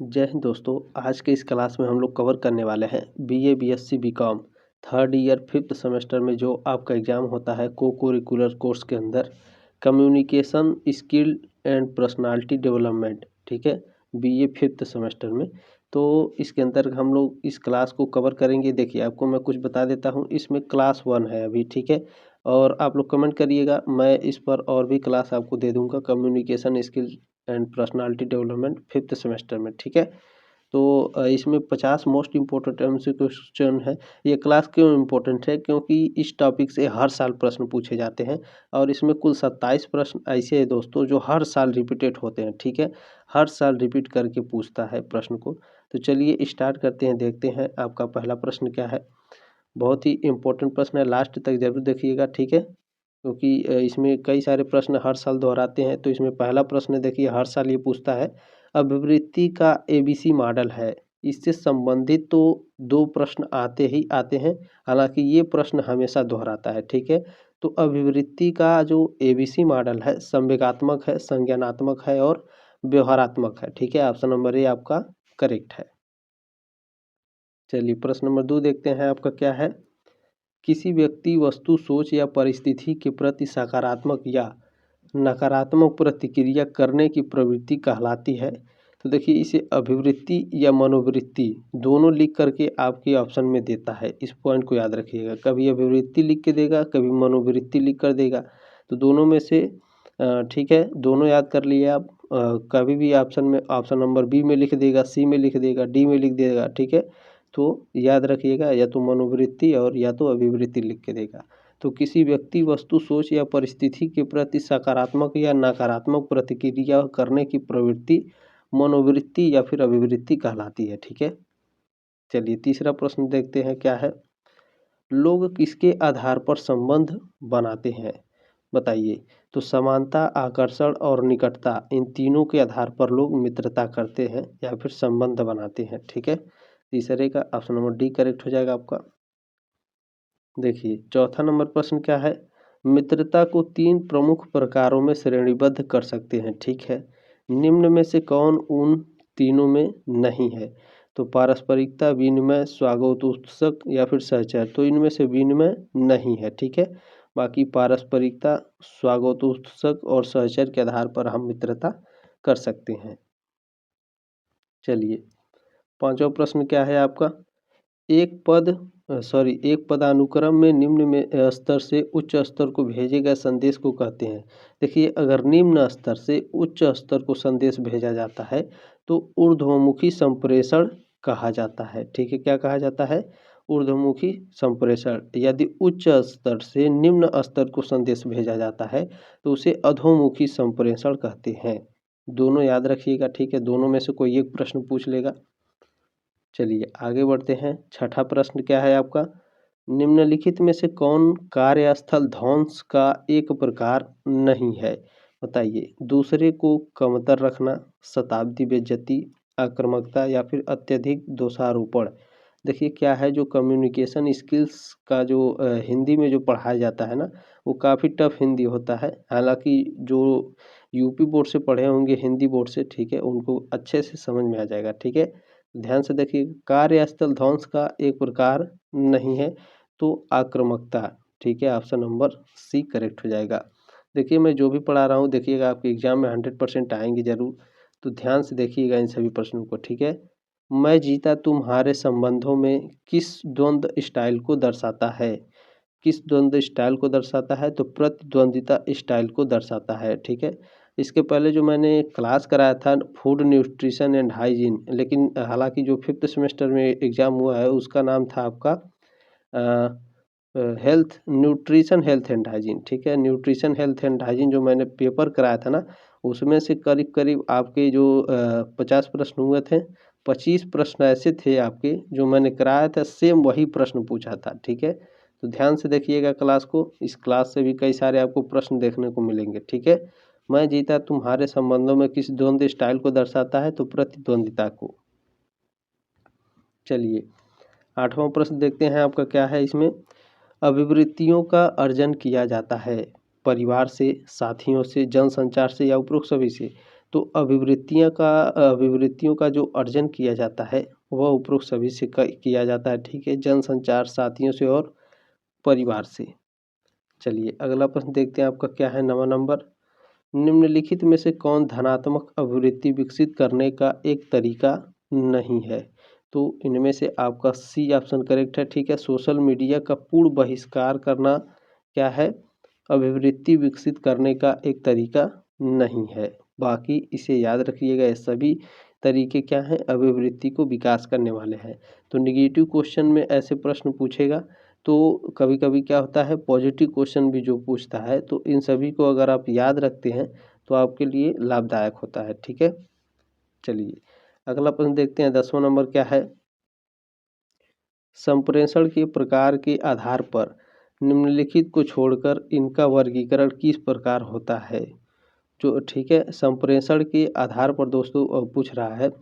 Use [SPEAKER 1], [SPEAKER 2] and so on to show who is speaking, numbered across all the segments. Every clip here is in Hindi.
[SPEAKER 1] जय हिंद दोस्तों। आज के इस क्लास में हम लोग कवर करने वाले हैं BA BSc BCom third year fifth semester में जो आपका एग्ज़ाम होता है को करिकुलर कोर्स के अंदर communication skill and personality development. ठीक है, बीए फिफ्थ सेमेस्टर में। तो इसके अंदर हम लोग इस क्लास को कवर करेंगे। देखिए, आपको मैं कुछ बता देता हूँ, इसमें क्लास 1 है अभी। ठीक है, और आप लोग कमेंट करिएगा, मैं इस पर और भी क्लास आपको दे दूंगा communication skill and personality development fifth semester में। ठीक है, तो इसमें 50 मोस्ट इम्पोर्टेंट एमसीक्यू क्वेश्चन है। ये क्लास क्यों इम्पोर्टेंट है? क्योंकि इस टॉपिक से हर साल प्रश्न पूछे जाते हैं और इसमें कुल 27 प्रश्न ऐसे हैं दोस्तों जो हर साल रिपीटेड होते हैं। ठीक है, हर साल रिपीट करके पूछता है प्रश्न को। तो चलिए स्टार्ट करते हैं, देखते हैं आपका पहला प्रश्न क्या है। बहुत ही इम्पोर्टेंट प्रश्न है, लास्ट तक जरूर देखिएगा। ठीक है, क्योंकि इसमें कई सारे प्रश्न हर साल दोहराते हैं। तो इसमें पहला प्रश्न देखिए, हर साल ये पूछता है अभिवृत्ति का एबीसी मॉडल है। इससे संबंधित तो दो प्रश्न आते ही आते हैं, हालांकि ये प्रश्न हमेशा दोहराता है। ठीक है, तो अभिवृत्ति का जो एबीसी मॉडल है संवेगात्मक है, संज्ञानात्मक है और व्यवहारात्मक है। ठीक है, ऑप्शन नंबर ए आपका करेक्ट है। चलिए प्रश्न नंबर 2 देखते हैं आपका क्या है। किसी व्यक्ति, वस्तु, सोच या परिस्थिति के प्रति सकारात्मक या नकारात्मक प्रतिक्रिया करने की प्रवृत्ति कहलाती है। तो देखिए, इसे अभिवृत्ति या मनोवृत्ति दोनों लिख करके आपके ऑप्शन में देता है। इस पॉइंट को याद रखिएगा, कभी अभिवृत्ति लिख के देगा, कभी मनोवृत्ति लिख कर देगा। तो दोनों में से ठीक है, दोनों याद कर लिए आप। कभी भी ऑप्शन में ऑप्शन नंबर बी में लिख देगा, सी में लिख देगा, डी में लिख देगा। ठीक है, तो याद रखिएगा, या तो मनोवृत्ति और या तो अभिवृत्ति लिख के देगा। तो किसी व्यक्ति, वस्तु, सोच या परिस्थिति के प्रति सकारात्मक या नकारात्मक प्रतिक्रिया करने की प्रवृत्ति मनोवृत्ति या फिर अभिवृत्ति कहलाती है। ठीक है, चलिए तीसरा प्रश्न देखते हैं क्या है। लोग किसके आधार पर संबंध बनाते हैं, बताइए। तो समानता, आकर्षण और निकटता, इन तीनों के आधार पर लोग मित्रता करते हैं या फिर संबंध बनाते हैं। ठीक है, तीसरे का ऑप्शन नंबर डी करेक्ट हो जाएगा आपका। देखिए चौथा नंबर प्रश्न क्या है। मित्रता को 3 प्रमुख प्रकारों में श्रेणीबद्ध कर सकते हैं। ठीक है, निम्न में से कौन उन तीनों में नहीं है? तो पारस्परिकता, विनिमय, स्वागतोत्सुक या फिर सहचर। तो इनमें से विनिमय नहीं है। ठीक है, बाकी पारस्परिकता, स्वागतोत्सुक और सहचर के आधार पर हम मित्रता कर सकते हैं। चलिए पांचवा प्रश्न क्या है आपका। एक पदानुक्रम में निम्न में स्तर से उच्च स्तर को भेजे गए संदेश को कहते हैं। देखिए, अगर निम्न स्तर से उच्च स्तर को संदेश भेजा जाता है तो ऊर्ध्वमुखी संप्रेषण कहा जाता है। ठीक है, क्या कहा जाता है? ऊर्ध्वमुखी संप्रेषण। यदि उच्च स्तर से निम्न स्तर को संदेश भेजा जाता है तो उसे अधोमुखी संप्रेषण कहते हैं। दोनों याद रखिएगा। ठीक है, दोनों में से कोई एक प्रश्न पूछ लेगा। चलिए आगे बढ़ते हैं। छठा प्रश्न क्या है आपका। निम्नलिखित में से कौन कार्यस्थल ध्वंस का एक प्रकार नहीं है? बताइए। दूसरे को कमतर रखना, शताब्दी बेइज्जती, आक्रामकता या फिर अत्यधिक दोषारोपण। देखिए क्या है, जो कम्युनिकेशन स्किल्स का जो हिंदी में जो पढ़ाया जाता है ना, वो काफ़ी टफ हिंदी होता है। हालांकि जो यूपी बोर्ड से पढ़े होंगे, हिंदी बोर्ड से, ठीक है, उनको अच्छे से समझ में आ जाएगा। ठीक है, ध्यान से देखिए। कार्यस्थल ध्वंस का एक प्रकार नहीं है तो आक्रामकता। ठीक है, ऑप्शन नंबर सी करेक्ट हो जाएगा। देखिए मैं जो भी पढ़ा रहा हूँ, देखिएगा आपके एग्जाम में 100% आएंगे जरूर, तो ध्यान से देखिएगा इन सभी प्रश्नों को। ठीक है, मैं जीता तुम्हारे संबंधों में किस द्वंद्व स्टाइल को दर्शाता है? किस द्वंद्व स्टाइल को दर्शाता है? तो प्रतिद्वंदिता स्टाइल को दर्शाता है। ठीक है, इसके पहले जो मैंने क्लास कराया था फूड न्यूट्रिशन एंड हाइजीन, लेकिन हालांकि जो फिफ्थ सेमेस्टर में एग्ज़ाम हुआ है उसका नाम था आपका health nutrition health and hygiene. ठीक है, न्यूट्रिशन हेल्थ एंड हाइजीन जो मैंने पेपर कराया था ना, उसमें से करीब करीब आपके जो 50 प्रश्न हुए थे, 25 प्रश्न ऐसे थे आपके जो मैंने कराया था, सेम वही प्रश्न पूछा था। ठीक है, तो ध्यान से देखिएगा क्लास को, इस क्लास से भी कई सारे आपको प्रश्न देखने को मिलेंगे। ठीक है, मैं जीता तुम्हारे संबंधों में किस द्वंद्व स्टाइल को दर्शाता है? तो प्रतिद्वंदिता को। चलिए आठवां प्रश्न देखते हैं आपका क्या है इसमें। अभिवृत्तियों का अर्जन किया जाता है परिवार से, साथियों से, जनसंचार से या उपरोक्त सभी से। तो अभिवृत्तियों का जो अर्जन किया जाता है वह उपरोक्त सभी से किया जाता है, ठीक है। जनसंचार, साथियों से और परिवार से। चलिए अगला प्रश्न देखते हैं, आपका क्या है 9वां नंबर। निम्नलिखित में से कौन धनात्मक अभिवृत्ति विकसित करने का एक तरीका नहीं है? तो इनमें से आपका सी ऑप्शन करेक्ट है, ठीक है। सोशल मीडिया का पूर्ण बहिष्कार करना क्या है? अभिवृत्ति विकसित करने का एक तरीका नहीं है। बाकी इसे याद रखिएगा, ये सभी तरीके क्या हैं? अभिवृत्ति को विकास करने वाले हैं। तो निगेटिव क्वेश्चन में ऐसे प्रश्न पूछेगा, तो कभी कभी क्या होता है पॉजिटिव क्वेश्चन भी जो पूछता है, तो इन सभी को अगर आप याद रखते हैं तो आपके लिए लाभदायक होता है, ठीक है। चलिए अगला प्रश्न देखते हैं, 10वां नंबर क्या है। संप्रेषण के प्रकार के आधार पर निम्नलिखित को छोड़कर इनका वर्गीकरण किस प्रकार होता है? जो ठीक है, संप्रेषण के आधार पर दोस्तों पूछ रहा है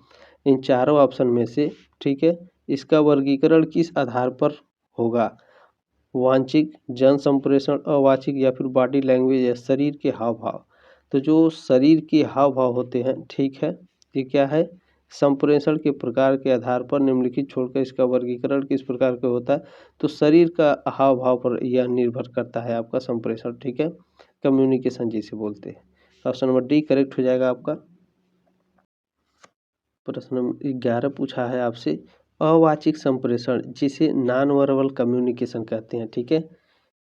[SPEAKER 1] इन चारों ऑप्शन में से, ठीक है, इसका वर्गीकरण किस आधार पर होगा? वांछिक, जन संप्रेषण, अवांछित या फिर बॉडी लैंग्वेज या शरीर के हाव भाव। तो जो शरीर के हाव भाव होते हैं, ठीक है, ये क्या है? संप्रेषण के प्रकार के आधार पर निम्नलिखित छोड़कर इसका वर्गीकरण किस प्रकार का होता है? तो शरीर का हाव भाव पर यह निर्भर करता है आपका संप्रेषण, ठीक है। कम्युनिकेशन जिसे बोलते हैं। ऑप्शन नंबर डी करेक्ट हो जाएगा आपका। प्रश्न नंबर 11 पूछा है आपसे, अवाचिक संप्रेषण जिसे नॉन वर्बल कम्युनिकेशन कहते हैं, ठीक है,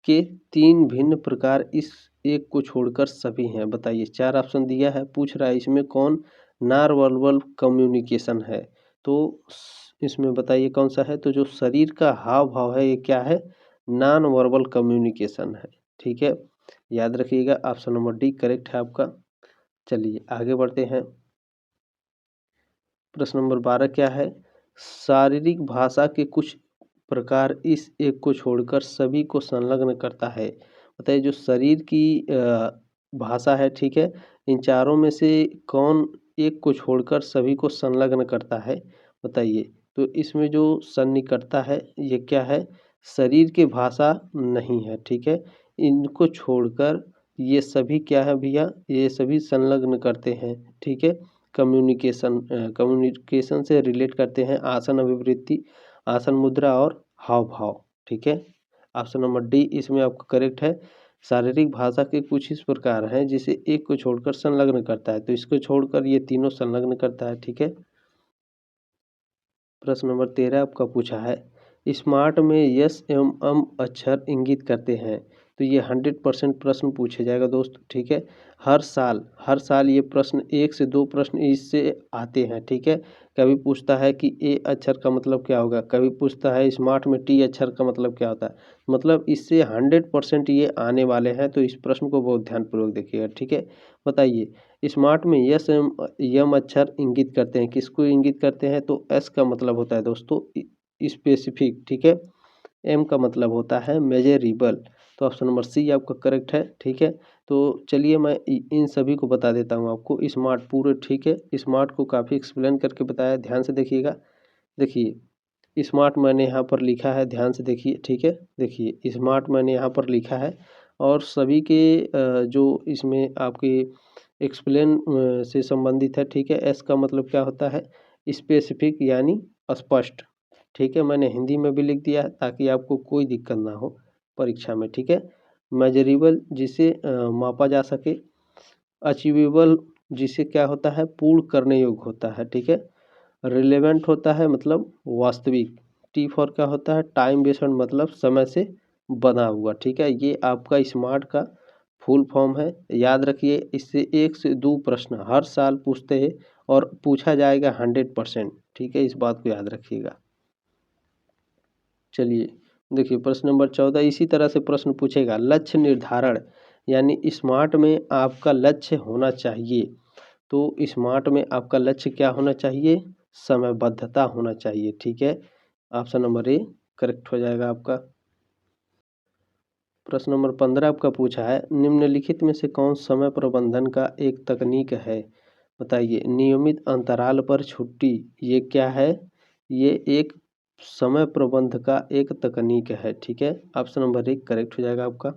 [SPEAKER 1] के 3 भिन्न प्रकार इस एक को छोड़कर सभी हैं। बताइए, 4 ऑप्शन दिया है, पूछ रहा है इसमें कौन नॉन वर्बल कम्युनिकेशन है? तो इसमें बताइए कौन सा है? तो जो शरीर का हाव भाव है ये क्या है? नॉन वर्बल कम्युनिकेशन है, ठीक है। याद रखिएगा, ऑप्शन नंबर डी करेक्ट है आपका। चलिए आगे बढ़ते हैं। प्रश्न नंबर 12 क्या है? शारीरिक भाषा के कुछ प्रकार इस एक को छोड़कर सभी को संलग्न करता है। बताइए, जो शरीर की भाषा है, ठीक है, इन चारों में से कौन एक को छोड़कर सभी को संलग्न करता है? बताइए। तो इसमें जो सन्निकटता है ये क्या है? शरीर की भाषा नहीं है, ठीक है। इनको छोड़कर ये सभी क्या है भैया? ये सभी संलग्न करते हैं, ठीक है। कम्युनिकेशन से रिलेट करते हैं आसन अभिवृत्ति, आसन मुद्रा और हाव भाव, ठीक है। ऑप्शन नंबर डी इसमें आपका करेक्ट है। शारीरिक भाषा के कुछ इस प्रकार हैं जिसे एक को छोड़कर संलग्न करता है, तो इसको छोड़कर ये तीनों संलग्न करता है, ठीक है। प्रश्न नंबर 13 आपका पूछा है, स्मार्ट में यस एवं अक्षर इंगित करते हैं। तो ये 100% प्रश्न पूछे जाएगा दोस्त, ठीक है। हर साल ये प्रश्न 1 से 2 प्रश्न इससे आते हैं, ठीक है। कभी पूछता है कि ए अक्षर का मतलब क्या होगा, कभी पूछता है स्मार्ट में टी अक्षर का मतलब क्या होता है। मतलब इससे 100% ये आने वाले हैं, तो इस प्रश्न को बहुत ध्यानपूर्वक देखिएगा, ठीक है। बताइए, स्मार्ट में यस एवं यम अक्षर इंगित करते हैं, किसको इंगित करते हैं? तो एस का मतलब होता है दोस्तों स्पेसिफिक, ठीक है। एम का मतलब होता है मेजरेबल। तो ऑप्शन नंबर सी आपका करेक्ट है, ठीक है। तो चलिए मैं इन सभी को बता देता हूँ आपको। स्मार्ट पूरे, ठीक है, स्मार्ट को काफ़ी एक्सप्लेन करके बताया, ध्यान से देखिएगा। देखिए स्मार्ट मैंने यहाँ पर लिखा है, ध्यान से देखिए, ठीक है। देखिए स्मार्ट मैंने यहाँ पर लिखा है, और सभी के जो इसमें आपके एक्सप्लेन से संबंधित है, ठीक है। एस का मतलब क्या होता है? स्पेसिफिक यानी स्पष्ट, ठीक है। मैंने हिंदी में भी लिख दिया है ताकि आपको कोई दिक्कत ना हो परीक्षा में, ठीक है। मेजरेबल जिसे मापा जा सके, अचीवेबल जिसे क्या होता है? पूर्ण करने योग्य होता है, ठीक है। रिलेवेंट होता है मतलब वास्तविक। टी फॉर क्या होता है? टाइम बेस्ड मतलब समय से बना हुआ, ठीक है। ये आपका स्मार्ट का फुल फॉर्म है, याद रखिए। इससे 1 से 2 प्रश्न हर साल पूछते हैं और पूछा जाएगा 100%, ठीक है। इस बात को याद रखिएगा। चलिए देखिए प्रश्न नंबर 14 इसी तरह से प्रश्न पूछेगा, लक्ष्य निर्धारण यानी स्मार्ट में आपका लक्ष्य होना चाहिए। तो स्मार्ट में आपका लक्ष्य क्या होना चाहिए? समयबद्धता होना चाहिए, ठीक है। ऑप्शन नंबर ए करेक्ट हो जाएगा आपका। प्रश्न नंबर 15 आपका पूछा है, निम्नलिखित में से कौन समय प्रबंधन का एक तकनीक है? बताइए, नियमित अंतराल पर छुट्टी ये क्या है? ये एक समय प्रबंध का एक तकनीक है, ठीक है। ऑप्शन नंबर 1 करेक्ट हो जाएगा आपका।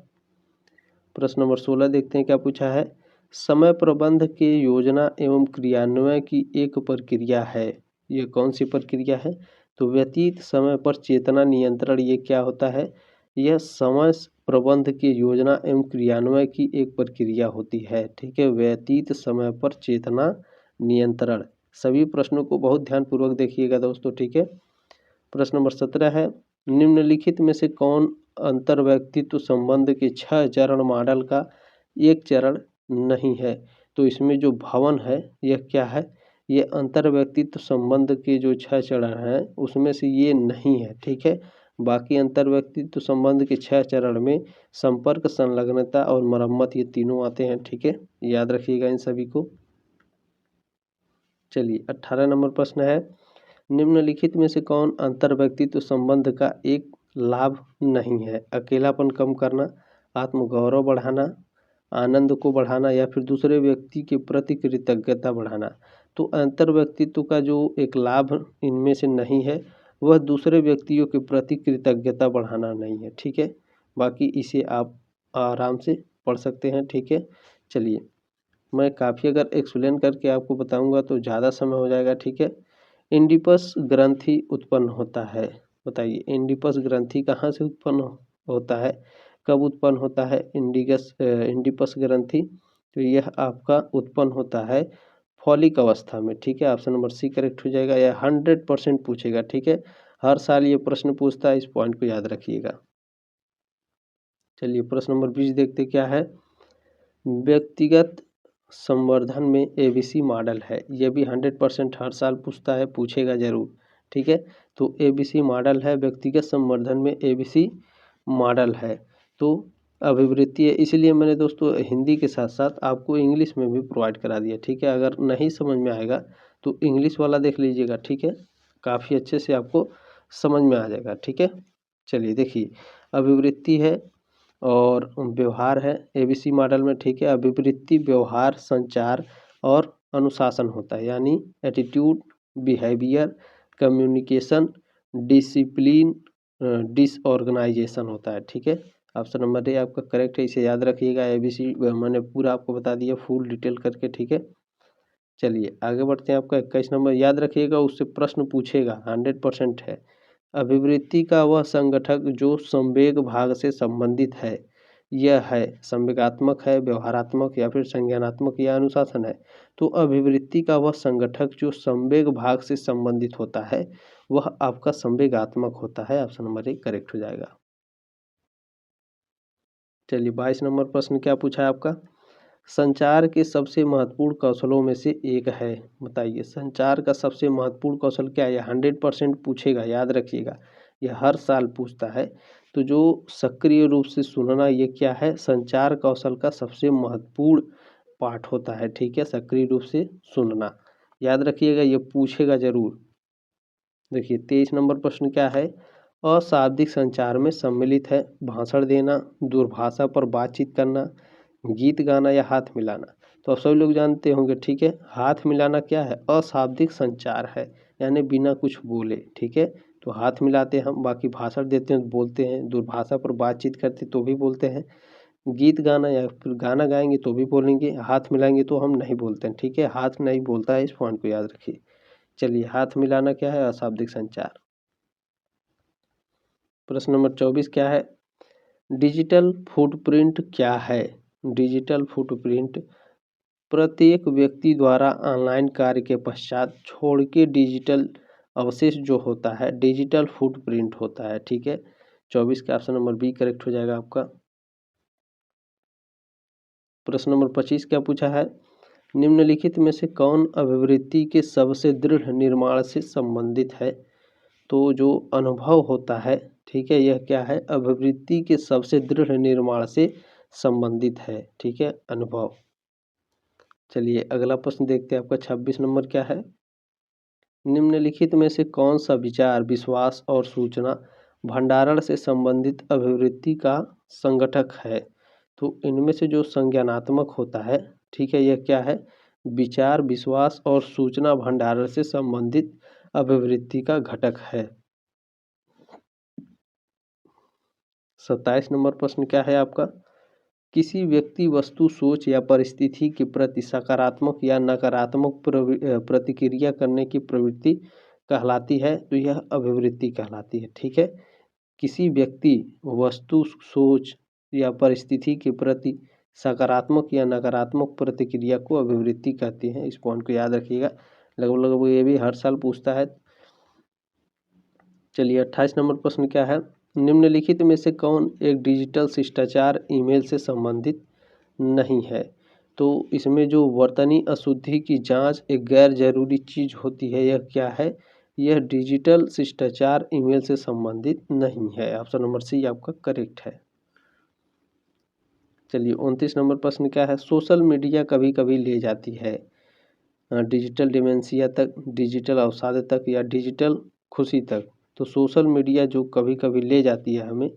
[SPEAKER 1] प्रश्न नंबर 16 देखते हैं क्या पूछा है, समय प्रबंध के योजना एवं क्रियान्वयन की एक प्रक्रिया है। ये कौन सी प्रक्रिया है? तो व्यतीत समय पर चेतना नियंत्रण, ये क्या होता है? यह समय प्रबंध की योजना एवं क्रियान्वयन की एक प्रक्रिया होती है। ठीक है, व्यतीत समय पर चेतना नियंत्रण। सभी प्रश्नों को बहुत ध्यानपूर्वक देखिएगा दोस्तों। ठीक है, प्रश्न नंबर 17 है, निम्नलिखित में से कौन अंतर्व्यक्तित्व संबंध के 6 चरण मॉडल का एक चरण नहीं है? तो इसमें जो भवन है यह क्या है? ये अंतर्व्यक्तित्व संबंध के जो 6 चरण हैं उसमें से ये नहीं है। ठीक है, बाकी अंतर्व्यक्तित्व संबंध के 6 चरण में संपर्क, संलग्नता और मरम्मत, ये तीनों आते हैं। ठीक है, याद रखिएगा इन सभी को। चलिए 18 नंबर प्रश्न है, निम्नलिखित में से कौन अंतर्व्यक्तित्व संबंध का एक लाभ नहीं है? अकेलापन कम करना, आत्मगौरव बढ़ाना, आनंद को बढ़ाना या फिर दूसरे व्यक्ति के प्रति कृतज्ञता बढ़ाना। तो अंतर्व्यक्तित्व का जो एक लाभ इनमें से नहीं है वह दूसरे व्यक्तियों के प्रति कृतज्ञता बढ़ाना नहीं है। ठीक है, बाकी इसे आप आराम से पढ़ सकते हैं। ठीक है, चलिए मैं काफ़ी अगर एक्सप्लेन करके आपको बताऊंगा तो ज़्यादा समय हो जाएगा। ठीक है, इंडिपस ग्रंथि उत्पन्न होता है। बताइए इंडिपस ग्रंथि कहाँ से उत्पन्न होता है, कब उत्पन्न होता है इंडिपस ग्रंथि? तो यह आपका उत्पन्न होता है फॉलिक अवस्था में। ठीक है, ऑप्शन नंबर सी करेक्ट हो जाएगा। यह 100% पूछेगा। ठीक है, हर साल ये प्रश्न पूछता है, इस पॉइंट को याद रखिएगा। चलिए प्रश्न नंबर 20 देखते क्या है, व्यक्तिगत संवर्धन में एबीसी मॉडल है। यह भी 100% हर साल पूछता है, पूछेगा जरूर। ठीक है, तो एबीसी मॉडल है, व्यक्तिगत संवर्धन में एबीसी मॉडल है। तो अभिवृत्ति है, इसलिए मैंने दोस्तों हिंदी के साथ साथ आपको इंग्लिश में भी प्रोवाइड करा दिया। ठीक है, अगर नहीं समझ में आएगा तो इंग्लिश वाला देख लीजिएगा। ठीक है, काफ़ी अच्छे से आपको समझ में आ जाएगा। ठीक है, चलिए देखिए अभिवृत्ति है और व्यवहार है एबीसी मॉडल में। ठीक है, अभिवृत्ति, व्यवहार, संचार और अनुशासन होता है, यानी attitude, behaviour, communication, discipline, disorganisation होता है। ठीक है, ऑप्शन नंबर ए आपका करेक्ट है, इसे याद रखिएगा। एबीसी मैंने पूरा आपको बता दिया फुल डिटेल करके। ठीक है, चलिए आगे बढ़ते हैं। आपका 21 नंबर याद रखिएगा, उससे प्रश्न पूछेगा, 100% है। अभिवृत्ति का वह संगठक जो संवेग भाग से संबंधित है, यह है संवेगात्मक है, व्यवहारात्मक या फिर संज्ञानात्मक या अनुशासन है। तो अभिवृत्ति का वह संगठक जो संवेग भाग से संबंधित होता है वह आपका संवेगात्मक होता है। ऑप्शन नंबर ए करेक्ट हो जाएगा। चलिए 22 नंबर प्रश्न क्या पूछा है आपका, संचार के सबसे महत्वपूर्ण कौशलों में से एक है। बताइए संचार का सबसे महत्वपूर्ण कौशल क्या है? 100% पूछेगा, याद रखिएगा, यह हर साल पूछता है। तो जो सक्रिय रूप से सुनना, ये क्या है? संचार कौशल का सबसे महत्वपूर्ण पार्ट होता है। ठीक है, सक्रिय रूप से सुनना, याद रखिएगा, ये पूछेगा जरूर। देखिए 23 नंबर प्रश्न क्या है, अशाब्दिक संचार में सम्मिलित है भाषण देना, दूरभाषा पर बातचीत करना, गीत गाना या हाथ मिलाना। तो आप सभी लोग जानते होंगे। ठीक है, हाथ मिलाना क्या है? अशाब्दिक संचार है, यानी बिना कुछ बोले। ठीक है, तो हाथ मिलाते हैं हम, बाकी भाषण देते हैं तो बोलते हैं, दूरभाषा पर बातचीत करते तो भी बोलते हैं, गीत गाना या फिर गाना गाएंगे तो भी बोलेंगे, हाथ मिलाएंगे तो हम नहीं बोलते हैं। ठीक है, हाथ नहीं बोलता है, इस पॉइंट को याद रखिए। चलिए हाथ मिलाना क्या है? अशाब्दिक संचार। प्रश्न नंबर 24 क्या है, डिजिटल फुटप्रिंट क्या है? डिजिटल फुटप्रिंट प्रत्येक व्यक्ति द्वारा ऑनलाइन कार्य के पश्चात छोड़ के डिजिटल अवशेष जो होता है डिजिटल फुटप्रिंट होता है। ठीक है, 24 का ऑप्शन नंबर बी करेक्ट हो जाएगा आपका। प्रश्न नंबर 25 क्या पूछा है, निम्नलिखित में से कौन अभिवृत्ति के सबसे दृढ़ निर्माण से संबंधित है? तो जो अनुभव होता है, ठीक है, यह क्या है? अभिवृत्ति के सबसे दृढ़ निर्माण से संबंधित है। ठीक है, अनुभव। चलिए अगला प्रश्न देखते हैं, आपका 26 नंबर क्या है, निम्नलिखित में से कौन सा विचार, विश्वास और सूचना भंडारण से संबंधित अभिवृत्ति का संगठक है? तो इनमें से जो संज्ञानात्मक होता है, ठीक है, यह क्या है? विचार, विश्वास और सूचना भंडारण से संबंधित अभिवृत्ति का घटक है। 27 नंबर प्रश्न क्या है आपका, किसी व्यक्ति, वस्तु, सोच या परिस्थिति के प्रति सकारात्मक या नकारात्मक प्रतिक्रिया करने की प्रवृत्ति कहलाती है, तो यह अभिवृत्ति कहलाती है। ठीक है, किसी व्यक्ति, वस्तु, सोच या परिस्थिति के प्रति सकारात्मक या नकारात्मक प्रतिक्रिया को अभिवृत्ति कहते हैं। इस पॉइंट को याद रखिएगा, लगभग लगभग ये भी हर साल पूछता है। चलिए 28 नंबर प्रश्न क्या है, निम्नलिखित में से कौन एक डिजिटल शिष्टाचार ईमेल से संबंधित नहीं है। तो इसमें जो वर्तनी अशुद्धि की जांच एक गैर जरूरी चीज होती है, यह क्या है, यह डिजिटल शिष्टाचार ईमेल से संबंधित नहीं है। ऑप्शन नंबर सी आपका करेक्ट है। चलिए 29 नंबर प्रश्न क्या है, सोशल मीडिया कभी कभी ले जाती है डिजिटल डिमेंशिया तक, डिजिटल अवसाद तक या डिजिटल खुशी तक। तो सोशल मीडिया जो कभी कभी ले जाती है हमें,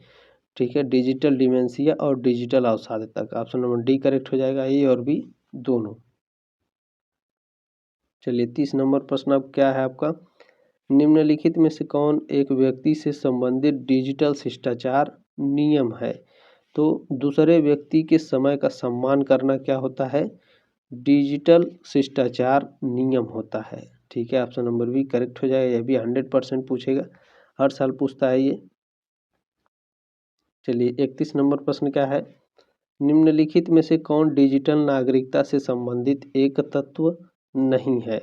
[SPEAKER 1] ठीक है, डिजिटल डिमेंशिया और डिजिटल अवसाद तक। ऑप्शन नंबर डी करेक्ट हो जाएगा, ए और बी दोनों। चलिए 30 नंबर प्रश्न अब क्या है आपका, निम्नलिखित में से कौन एक व्यक्ति से संबंधित डिजिटल शिष्टाचार नियम है। तो दूसरे व्यक्ति के समय का सम्मान करना क्या होता है, डिजिटल शिष्टाचार नियम होता है। ठीक है, ऑप्शन नंबर बी करेक्ट हो जाएगा, यह भी 100% पूछेगा, हर साल पूछता है ये। चलिए 31 नंबर प्रश्न क्या है, निम्नलिखित में से कौन डिजिटल नागरिकता से संबंधित एक तत्व नहीं है।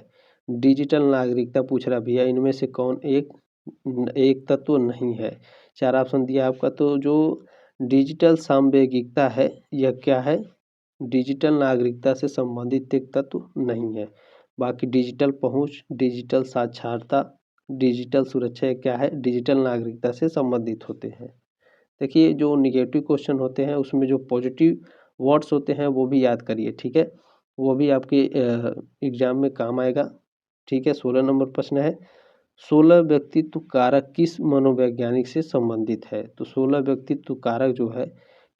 [SPEAKER 1] डिजिटल नागरिकता पूछ रहा भैया, इनमें से कौन एक तत्व नहीं है। चार ऑप्शन दिया आपका, तो जो डिजिटल सांवेगिकता है यह क्या है, डिजिटल नागरिकता से संबंधित एक तत्व नहीं है। बाकी डिजिटल पहुंच, डिजिटल साक्षरता, डिजिटल सुरक्षा क्या है, डिजिटल नागरिकता से संबंधित होते हैं। देखिए जो निगेटिव क्वेश्चन होते हैं उसमें जो पॉजिटिव वर्ड्स होते हैं वो भी याद करिए। ठीक है, वो भी आपके एग्जाम में काम आएगा। ठीक है, 16 नंबर प्रश्न है, 16 व्यक्तित्व कारक किस मनोवैज्ञानिक से संबंधित है। तो 16 व्यक्तित्व कारक जो है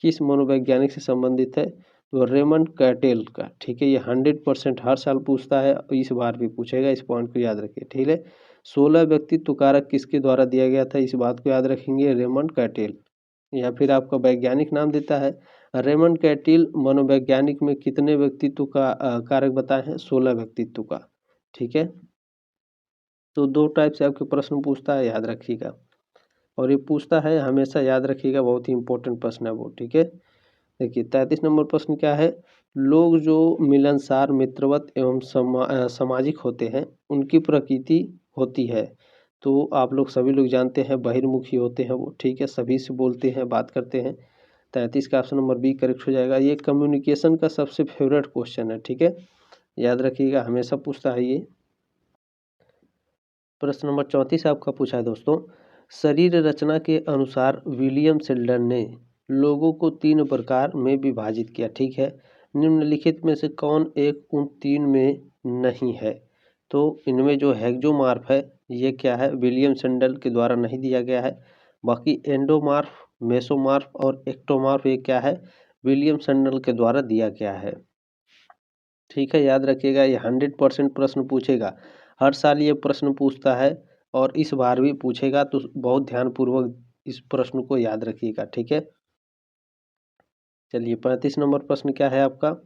[SPEAKER 1] किस मनोवैज्ञानिक से संबंधित है, तो रेमंड कैटेल का। ठीक है, ये 100% हर साल पूछता है, इस बार भी पूछेगा, इस पॉइंट को याद रखिए। ठीक है, 16 व्यक्तित्व कारक किसके द्वारा दिया गया था, इस बात को याद रखेंगे, रेमंड कैटेल। या फिर आपका वैज्ञानिक नाम देता है, रेमंड कैटिल मनोवैज्ञानिक में कितने व्यक्तित्व का कारक बताए हैं, 16 व्यक्तित्व का। ठीक है, तो दो टाइप से आपके प्रश्न पूछता है, याद रखिएगा, और ये पूछता है हमेशा, याद रखिएगा, बहुत ही इंपॉर्टेंट प्रश्न है वो। ठीक है, देखिए 33 नंबर प्रश्न क्या है, लोग जो मिलनसार, मित्रवत एवं सामाजिक होते हैं उनकी प्रकृति होती है। तो आप लोग सभी लोग जानते हैं बहिर्मुखी होते हैं वो। ठीक है, सभी से बोलते हैं, बात करते हैं। 33 का ऑप्शन नंबर बी करेक्ट हो जाएगा। ये कम्युनिकेशन का सबसे फेवरेट क्वेश्चन है। ठीक है, याद रखिएगा, हमेशा पूछता है ये। प्रश्न नंबर 34 आपका पूछा है दोस्तों, शरीर रचना के अनुसार विलियम सेल्डन ने लोगों को 3 प्रकार में विभाजित किया। ठीक है, निम्नलिखित में से कौन एक उन 3 में नहीं है। तो इनमें जो हेक्सोमॉर्फ है ये क्या है, विलियम सेल्डन के द्वारा नहीं दिया गया है। बाकी एंडोमॉर्फ, मेसोमॉर्फ और एक्टोमॉर्फ ये क्या है, विलियम सेल्डन के द्वारा दिया गया है। ठीक है, याद रखिएगा, ये 100% प्रश्न पूछेगा, हर साल ये प्रश्न पूछता है और इस बार भी पूछेगा, तो बहुत ध्यानपूर्वक इस प्रश्न को याद रखिएगा। ठीक है, चलिए 35 नंबर प्रश्न क्या है आपका,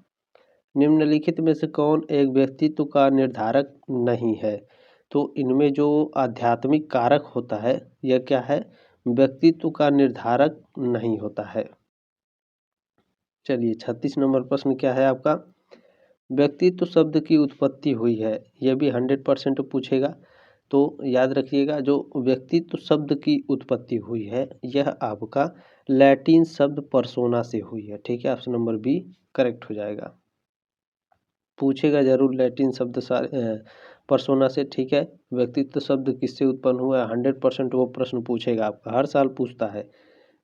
[SPEAKER 1] निम्नलिखित में से कौन एक व्यक्तित्व का निर्धारक नहीं है। तो इनमें जो आध्यात्मिक कारक होता है यह क्या है, व्यक्तित्व का निर्धारक नहीं होता है। चलिए 36 नंबर प्रश्न क्या है आपका, व्यक्तित्व शब्द की उत्पत्ति हुई है, यह भी 100% पूछेगा। तो याद रखिएगा, जो व्यक्तित्व शब्द की उत्पत्ति हुई है यह आपका लैटिन शब्द पर्सोना से हुई है। ठीक है, ऑप्शन नंबर बी करेक्ट हो जाएगा, पूछेगा जरूर लैटिन शब्द पर्सोना से। ठीक है, व्यक्तित्व शब्द किससे उत्पन्न हुआ है, 100% वो प्रश्न पूछेगा आपका, हर साल पूछता है।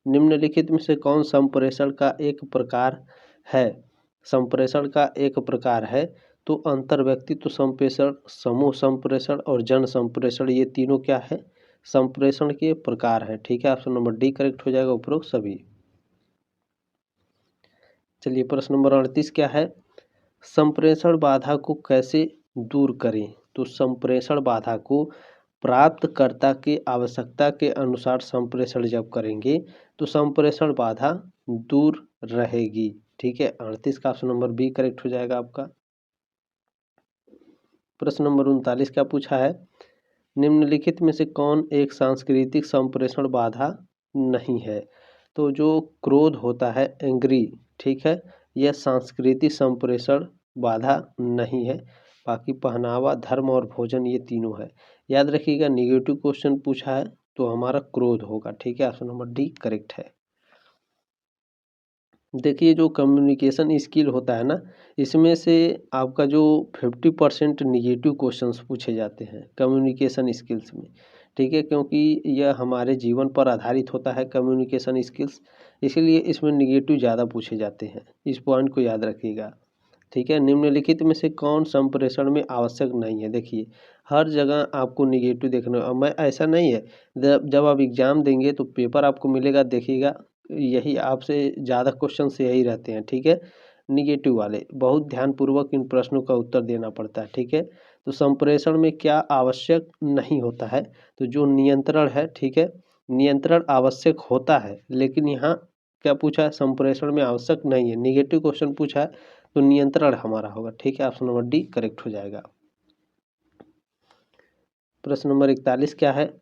[SPEAKER 1] निम्नलिखित में से कौन संप्रेषण का एक प्रकार है, संप्रेषण का एक प्रकार है। तो अंतर व्यक्तित्व संप्रेषण, समूह संप्रेषण और जन संप्रेषण, ये तीनों क्या है, संप्रेषण के प्रकार है। ठीक है, ऑप्शन नंबर डी करेक्ट हो जाएगा, उपरोक्त सभी। चलिए प्रश्न नंबर 38 क्या है, संप्रेषण बाधा को कैसे दूर करें। तो संप्रेषण बाधा को प्राप्तकर्ता की आवश्यकता के अनुसार संप्रेषण जब करेंगे तो संप्रेषण बाधा दूर रहेगी। ठीक है। 38 का ऑप्शन नंबर बी करेक्ट हो जाएगा आपका। प्रश्न नंबर 39 क्या पूछा है, निम्नलिखित में से कौन एक सांस्कृतिक संप्रेषण बाधा नहीं है। तो जो क्रोध होता है, एंग्री, ठीक है, यह सांस्कृतिक संप्रेषण बाधा नहीं है। बाकी पहनावा, धर्म और भोजन ये तीनों है। याद रखिएगा निगेटिव क्वेश्चन पूछा है तो हमारा क्रोध होगा, ठीक है। ऑप्शन नंबर डी करेक्ट है। देखिए जो कम्युनिकेशन स्किल होता है ना, इसमें से आपका जो 50% निगेटिव क्वेश्चंस पूछे जाते हैं कम्युनिकेशन स्किल्स में, ठीक है, क्योंकि यह हमारे जीवन पर आधारित होता है कम्युनिकेशन स्किल्स, इसीलिए इसमें निगेटिव ज़्यादा पूछे जाते हैं। इस पॉइंट को याद रखिएगा, ठीक है। निम्नलिखित में से कौन संप्रेषण में आवश्यक नहीं है। देखिए हर जगह आपको निगेटिव देखना, और मैं ऐसा नहीं है, जब आप एग्ज़ाम देंगे तो पेपर आपको मिलेगा, देखिएगा यही आपसे ज़्यादा क्वेश्चन से यही रहते हैं, ठीक है, निगेटिव वाले। बहुत ध्यानपूर्वक इन प्रश्नों का उत्तर देना पड़ता है, ठीक है। तो संप्रेषण में क्या आवश्यक नहीं होता है, तो जो नियंत्रण है, ठीक है, नियंत्रण आवश्यक होता है, लेकिन यहाँ क्या पूछा है, संप्रेषण में आवश्यक नहीं है, निगेटिव क्वेश्चन पूछा है तो नियंत्रण हमारा होगा, ठीक है। ऑप्शन नंबर डी करेक्ट हो जाएगा। प्रश्न नंबर 41 क्या है,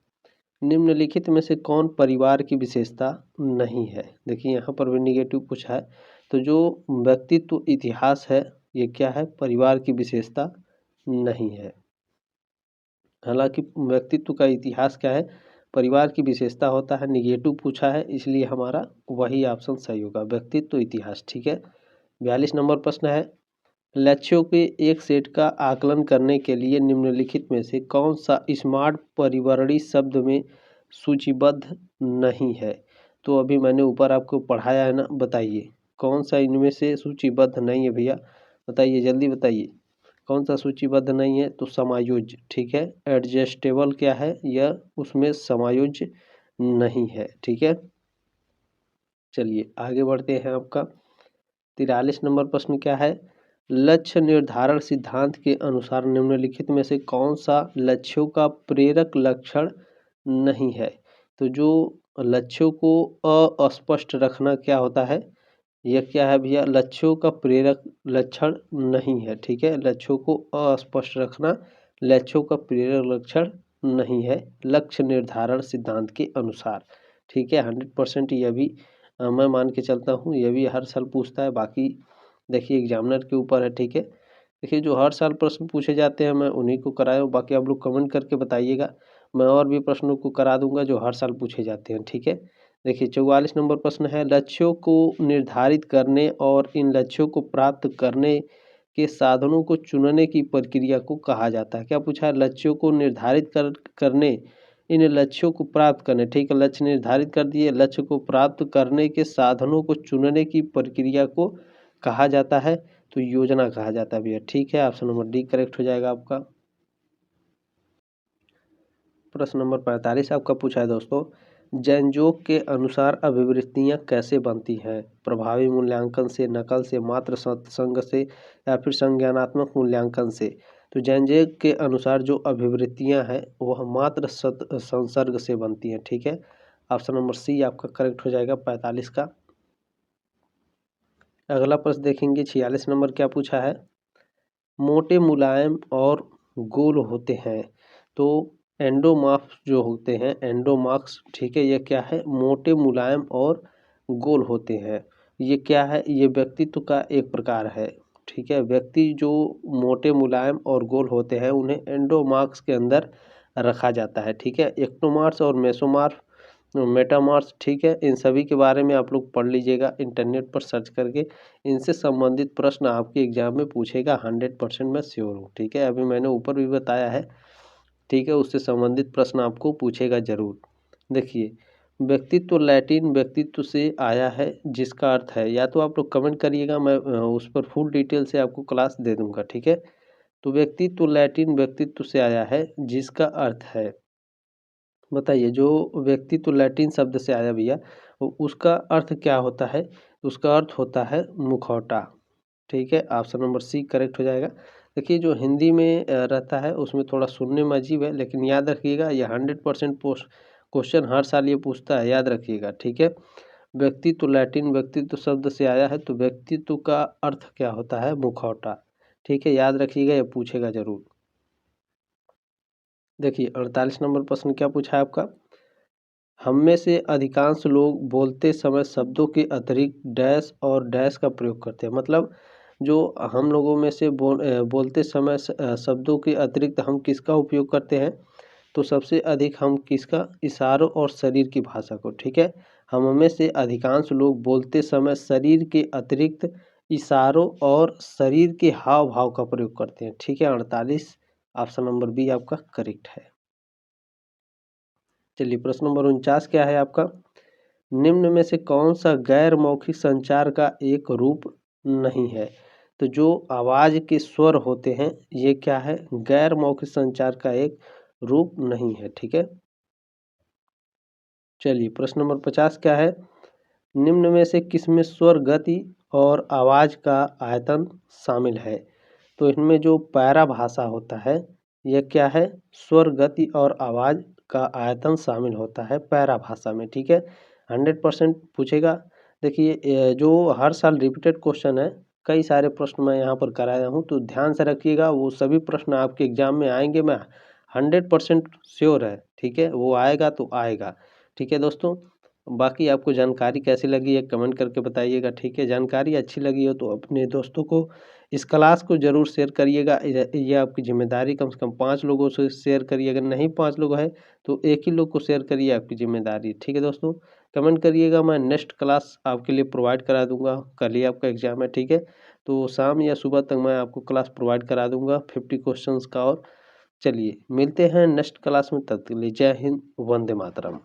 [SPEAKER 1] निम्नलिखित में से कौन परिवार की विशेषता नहीं है। देखिए यहाँ पर भी निगेटिव पूछा है, तो जो व्यक्तित्व इतिहास है ये क्या है, परिवार की विशेषता नहीं है। हालांकि व्यक्तित्व का इतिहास क्या है, परिवार की विशेषता होता है। निगेटिव पूछा है इसलिए हमारा वही ऑप्शन सही होगा, व्यक्तित्व इतिहास, ठीक है। 42 नंबर प्रश्न है, लक्ष्यों के एक सेट का आकलन करने के लिए निम्नलिखित में से कौन सा स्मार्ट परिवर्णी शब्द में सूचीबद्ध नहीं है। तो अभी मैंने ऊपर आपको पढ़ाया है ना, बताइए कौन सा इनमें से सूचीबद्ध नहीं है भैया, बताइए जल्दी बताइए कौन सा सूचीबद्ध नहीं है। तो समायोज्य, ठीक है, एडजस्टेबल क्या है, यह उसमें समायोज्य नहीं है, ठीक है। चलिए आगे बढ़ते हैं। आपका 43 नंबर प्रश्न क्या है, लक्ष्य निर्धारण सिद्धांत के अनुसार निम्नलिखित में से कौन सा लक्ष्यों का प्रेरक लक्षण नहीं है। तो जो लक्ष्यों को अस्पष्ट रखना क्या होता है, यह क्या है भैया, लक्ष्यों का प्रेरक लक्षण नहीं है, ठीक है। लक्ष्यों को अस्पष्ट रखना लक्ष्यों का प्रेरक लक्षण नहीं है लक्ष्य निर्धारण सिद्धांत के अनुसार, ठीक है। 100% यह भी मैं मान के चलता हूँ, यह भी हर साल पूछता है। बाकी देखिए एग्जामिनर के ऊपर है, ठीक है। देखिए जो हर साल प्रश्न पूछे जाते हैं मैं उन्हीं को कराया हूँ, बाकी आप लोग कमेंट करके बताइएगा, मैं और भी प्रश्नों को करा दूंगा जो हर साल पूछे जाते हैं, ठीक है। देखिए 44 नंबर प्रश्न है, लक्ष्यों को निर्धारित करने और इन लक्ष्यों को प्राप्त करने के साधनों को चुनने की प्रक्रिया को कहा जाता है। क्या पूछा है, लक्ष्यों को निर्धारित करने, इन लक्ष्यों को प्राप्त करने, ठीक है, लक्ष्य निर्धारित कर दिए, लक्ष्य को प्राप्त करने के साधनों को चुनने की प्रक्रिया को कहा जाता है, तो योजना कहा जाता है भैया, ठीक है। ऑप्शन नंबर डी करेक्ट हो जाएगा आपका। प्रश्न नंबर 45 आपका पूछा है दोस्तों, जैनजोग के अनुसार अभिवृत्तियां कैसे बनती हैं, प्रभावी मूल्यांकन से, नकल से, मात्र सत्संग से या फिर संज्ञानात्मक मूल्यांकन से। तो जैनजोग के अनुसार जो अभिवृत्तियां हैं वह मात्र संसर्ग से बनती हैं, ठीक है। ऑप्शन नंबर सी आपका करेक्ट हो जाएगा 45 का। अगला प्रश्न देखेंगे 46 नंबर क्या पूछा है, मोटे मुलायम और गोल होते हैं, तो एंडोमार्फ्स जो होते हैं, एंडोमार्फ्स, ठीक है, ये क्या है, मोटे मुलायम और गोल होते हैं। ये क्या है, ये व्यक्तित्व का एक प्रकार है, ठीक है। व्यक्ति जो मोटे मुलायम और गोल होते हैं उन्हें एंडोमार्फ्स के अंदर रखा जाता है, ठीक है। एक्टोमार्फ्स और मेसोमार्फ, मेटामार्स, ठीक है, इन सभी के बारे में आप लोग पढ़ लीजिएगा इंटरनेट पर सर्च करके, इनसे संबंधित प्रश्न आपके एग्जाम में पूछेगा 100% मैं श्योर हूँ, ठीक है। अभी मैंने ऊपर भी बताया है, ठीक है, उससे संबंधित प्रश्न आपको पूछेगा जरूर। देखिए व्यक्तित्व लैटिन व्यक्तित्व से आया है जिसका अर्थ है, या तो आप लोग कमेंट करिएगा, मैं उस पर फुल डिटेल से आपको क्लास दे दूंगा, ठीक है। तो व्यक्तित्व लैटिन व्यक्तित्व से आया है जिसका अर्थ है, बताइए जो व्यक्तित्व लैटिन शब्द से आया भैया उसका अर्थ क्या होता है, उसका अर्थ होता है मुखौटा, ठीक है। ऑप्शन नंबर सी करेक्ट हो जाएगा। देखिए जो हिंदी में रहता है उसमें थोड़ा सुनने में अजीब है, लेकिन याद रखिएगा ये 100% क्वेश्चन हर साल ये पूछता है, याद रखिएगा, ठीक है। व्यक्तित्व लैटिन व्यक्तित्व शब्द से आया है, तो व्यक्तित्व का अर्थ क्या होता है? मुखौटा। ठीक है, याद रखिएगा, ये पूछेगा जरूर। देखिए 48 नंबर प्रश्न क्या पूछा है आपका? हम में से अधिकांश लोग बोलते समय शब्दों के अतिरिक्त डैश और डैश का प्रयोग करते हैं। मतलब जो हम लोगों में से बोलते समय शब्दों के अतिरिक्त हम किसका उपयोग करते हैं? तो सबसे अधिक हम किसका? इशारों और शरीर की भाषा को। ठीक है, हम में से अधिकांश लोग बोलते समय शरीर के अतिरिक्त इशारों और शरीर के हाव भाव का प्रयोग करते हैं। ठीक है, 48 ऑप्शन नंबर बी आपका करेक्ट है। चलिए प्रश्न नंबर 49 क्या है आपका? निम्न में से कौन सा गैर मौखिक संचार का एक रूप नहीं है? तो जो आवाज के स्वर होते हैं ये क्या है? गैर मौखिक संचार का एक रूप नहीं है। ठीक है, चलिए प्रश्न नंबर 50 क्या है? निम्न में से किसमें स्वर गति और आवाज का आयतन शामिल है? तो इनमें जो पैरा भाषा होता है यह क्या है? स्वर गति और आवाज का आयतन शामिल होता है पैरा भाषा में। ठीक है, 100% पूछेगा। देखिए जो हर साल रिपीटेड क्वेश्चन है, कई सारे प्रश्न मैं यहाँ पर कराया हूँ, तो ध्यान से रखिएगा, वो सभी प्रश्न आपके एग्जाम में आएंगे, मैं 100% श्योर है। ठीक है, वो आएगा तो आएगा। ठीक है दोस्तों, बाकी आपको जानकारी कैसी लगी है कमेंट करके बताइएगा। ठीक है, जानकारी अच्छी लगी हो तो अपने दोस्तों को इस क्लास को ज़रूर शेयर करिएगा। ये आपकी जिम्मेदारी, कम से कम 5 लोगों से शेयर करिए। अगर नहीं 5 लोग हैं तो एक ही लोग को शेयर करिए, आपकी जिम्मेदारी। ठीक है दोस्तों, कमेंट करिएगा, मैं नेक्स्ट क्लास आपके लिए प्रोवाइड करा दूंगा। कल ही आपका एग्जाम है। ठीक है, तो शाम या सुबह तक मैं आपको क्लास प्रोवाइड करा दूंगा 50 क्वेश्चन का। और चलिए मिलते हैं नेक्स्ट क्लास में, तब तक के लिए जय हिंद, वंदे मातरम।